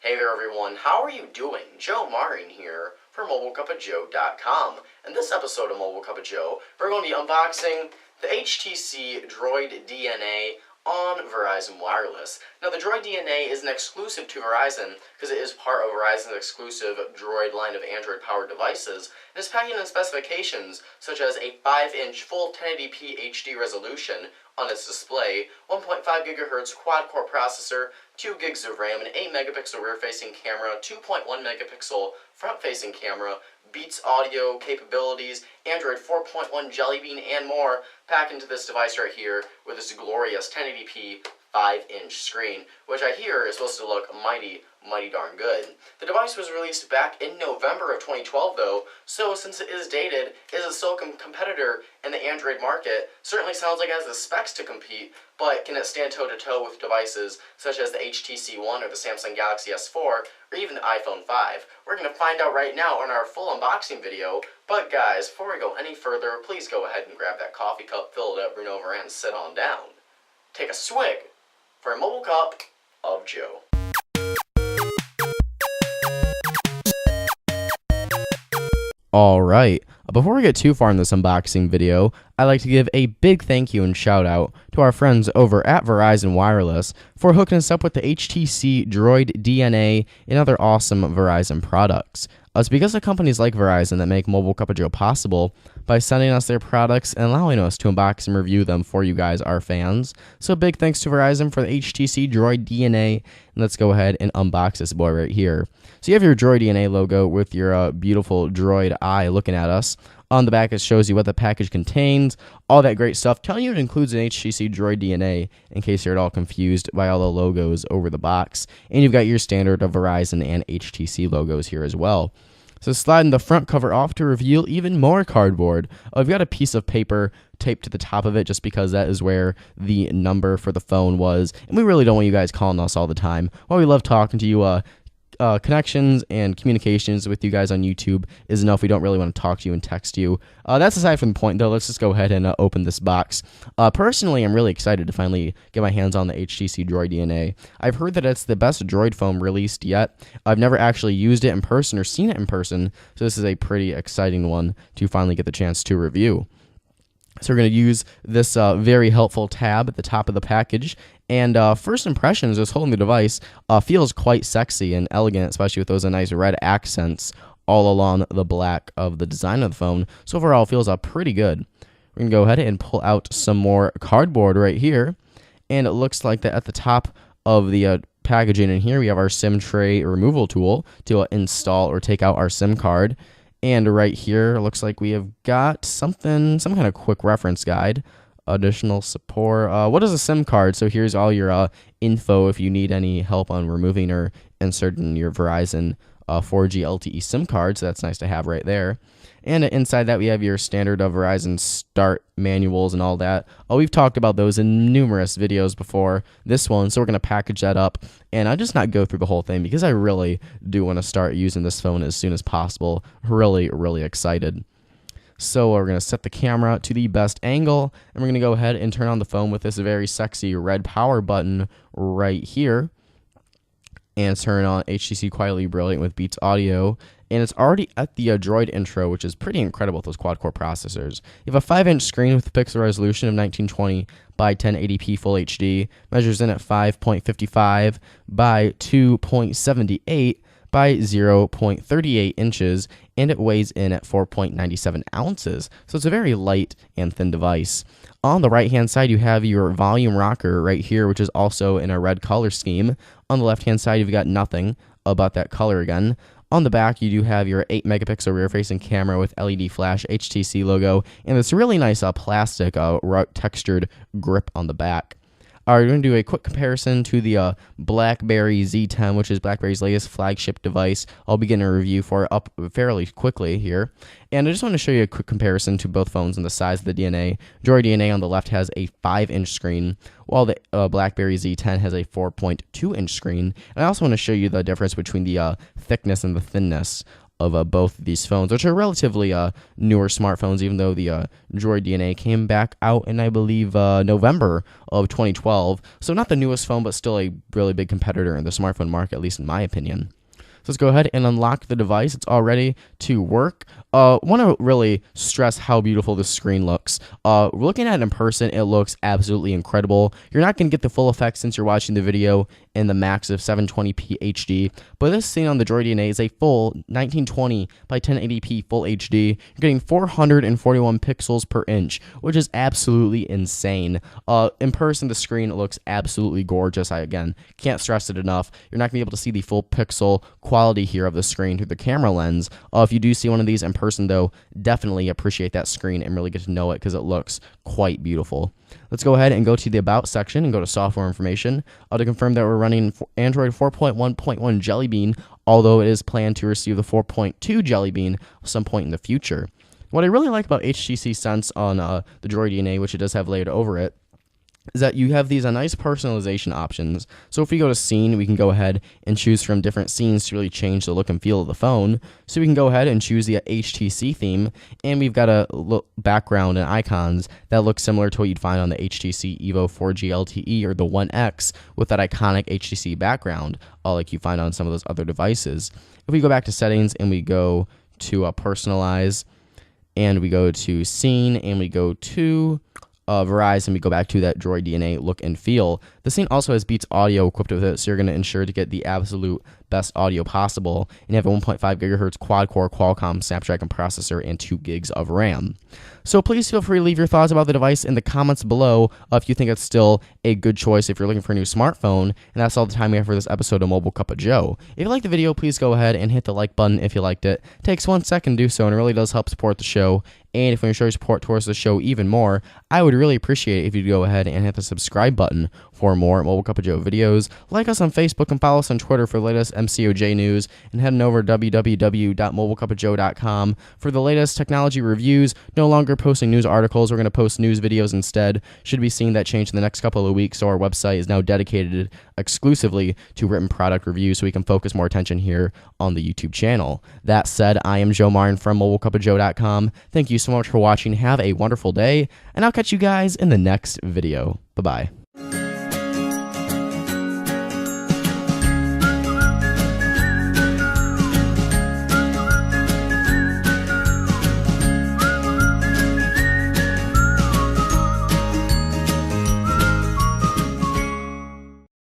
Hey there everyone, how are you doing? Joe Marin here for MobileCupOfJoe.com. In this episode of Mobile Cup of Joe, we're going to be unboxing the HTC Droid DNA on Verizon Wireless. Now the Droid DNA isn't exclusive to Verizon because it is part of Verizon's exclusive Droid line of Android-powered devices, and is packaged in specifications such as a 5-inch full 1080p HD resolution on its display, 1.5 GHz quad-core processor, 2 gigs of RAM, an 8 megapixel rear-facing camera, 2.1 megapixel front-facing camera, Beats audio capabilities, Android 4.1 Jelly Bean, and more, packed into this device right here with this glorious 1080p 5-inch screen, which I hear is supposed to look mighty darn good. The device was released back in November of 2012 though, so since it is dated, it is a still competitor in the Android market. Certainly sounds like it has the specs to compete, but can it stand toe-to-toe with devices such as the HTC One or the Samsung Galaxy S4 or even the iPhone 5? We're going to find out right now in our full unboxing video, but guys, before we go any further, please go ahead and grab that coffee cup, fill it up, bring it over, and sit on down. Take a swig for a Mobile Cup of Joe. Alright, before we get too far in this unboxing video, I'd like to give a big thank you and shout out to our friends over at Verizon Wireless for hooking us up with the HTC Droid DNA and other awesome Verizon products. It's because of companies like Verizon that make Mobile Cup of Joe possible by sending us their products and allowing us to unbox and review them for you guys, our fans. So big thanks to Verizon for the HTC Droid DNA, and let's go ahead and unbox this boy right here. So you have your Droid DNA logo with your beautiful droid eye looking at us. On the back, it shows you what the package contains, all that great stuff, telling you it includes an HTC Droid DNA in case you're at all confused by all the logos over the box. And you've got your standard of Verizon and HTC logos here as well. So sliding the front cover off to reveal even more cardboard. I've got a piece of paper taped to the top of it just because that is where the number for the phone was. And we really don't want you guys calling us all the time. While we love talking to you, connections and communications with you guys on YouTube is enough. We don't really want to talk to you and text you. That's aside from the point, though. Let's just go ahead and open this box. Personally, I'm really excited to finally get my hands on the HTC Droid DNA. I've heard that it's the best Droid phone released yet. I've never actually used it in person or seen it in person, so this is a pretty exciting one to finally get the chance to review. So we're going to use this very helpful tab at the top of the package. And first impressions, just holding the device feels quite sexy and elegant, especially with those nice red accents all along the black of the design of the phone. So overall, it feels pretty good. We're going to go ahead and pull out some more cardboard right here. And it looks like that at the top of the packaging in here, we have our SIM tray removal tool to install or take out our SIM card. And right here, it looks like we have got some kind of quick reference guide. Additional support. What is a SIM card? So here's all your info if you need any help on removing or inserting your Verizon 4G LTE SIM card. So that's nice to have right there. And inside that, we have your standard of Verizon start manuals and all that. We've talked about those in numerous videos before this one, so we're going to package that up. And I'll just not go through the whole thing because I really do want to start using this phone as soon as possible. Really excited. So we're going to set the camera to the best angle, and we're going to go ahead and turn on the phone with this very sexy red power button right here. And turn on HTC Quietly Brilliant with Beats audio. And it's already at the Droid intro, which is pretty incredible with those quad-core processors. You have a 5-inch screen with a pixel resolution of 1920 by 1080p Full HD. Measures in at 5.55 by 2.78 by 0.38 inches, and it weighs in at 4.97 ounces. So it's a very light and thin device. On the right-hand side, you have your volume rocker right here, which is also in a red color scheme. On the left-hand side, you've got nothing about that color again. On the back, you do have your 8 megapixel rear-facing camera with LED flash HTC logo, and this really nice plastic textured grip on the back. We're going to do a quick comparison to the BlackBerry Z10, which is BlackBerry's latest flagship device. I'll begin a review for it up fairly quickly here. And I just want to show you a quick comparison to both phones and the size of the DNA. Droid DNA on the left has a 5-inch screen, while the BlackBerry Z10 has a 4.2-inch screen. And I also want to show you the difference between the thickness and the thinness of both of these phones, which are relatively newer smartphones, even though the Droid DNA came back out in, I believe, November of 2012. So not the newest phone, but still a really big competitor in the smartphone market, at least in my opinion. So let's go ahead and unlock the device. It's all ready to work. Want to really stress how beautiful this screen looks. Looking at it in person, it looks absolutely incredible. You're not going to get the full effect since you're watching the video in the max of 720p HD, but this scene on the Droid DNA is a full 1920 by 1080p full HD. You're getting 441 pixels per inch, which is absolutely insane. In person, the screen looks absolutely gorgeous. I, again, can't stress it enough. You're not going to be able to see the full pixel quality here of the screen through the camera lens. If you do see one of these in person, though, definitely appreciate that screen and really get to know it because it looks quite beautiful. Let's go ahead and go to the About section and go to Software Information to confirm that we're running Android 4.1.1 Jelly Bean, although it is planned to receive the 4.2 Jelly Bean at some point in the future. What I really like about HTC Sense on the Droid DNA, which it does have layered over it, is that you have these nice personalization options. So if we go to scene, we can go ahead and choose from different scenes to really change the look and feel of the phone. So we can go ahead and choose the HTC theme, and we've got a background and icons that look similar to what you'd find on the HTC Evo 4G LTE or the One X with that iconic HTC background, like you find on some of those other devices. If we go back to settings and we go to personalize, and we go to scene, and we go to Verizon, we go back to that Droid DNA look and feel. The scene also has Beats audio equipped with it, so you're going to ensure to get the absolute best audio possible, and you have a 1.5 gigahertz quad-core Qualcomm Snapdragon processor and 2 gigs of RAM. So please feel free to leave your thoughts about the device in the comments below if you think it's still a good choice if you're looking for a new smartphone. And that's all the time we have for this episode of Mobile Cup of Joe. If you liked the video, please go ahead and hit the like button if you liked it. It takes 1 second to do so, and it really does help support the show. And if you want to show your support towards the show even more, I would really appreciate it if you'd go ahead and hit the subscribe button for more Mobile Cup of Joe videos. Like us on Facebook and follow us on Twitter for the latest MCOJ news, and heading over to www.mobilecupofjoe.com for the latest technology reviews. No longer posting news articles, we're going to post news videos instead. Should be seeing that change in the next couple of weeks, so our website is now dedicated exclusively to written product reviews, so we can focus more attention here on the YouTube channel. That said, I am Joe Martin from mobilecupofjoe.com. Thank you so much for watching. Have a wonderful day, and I'll catch you guys in the next video. Bye-bye.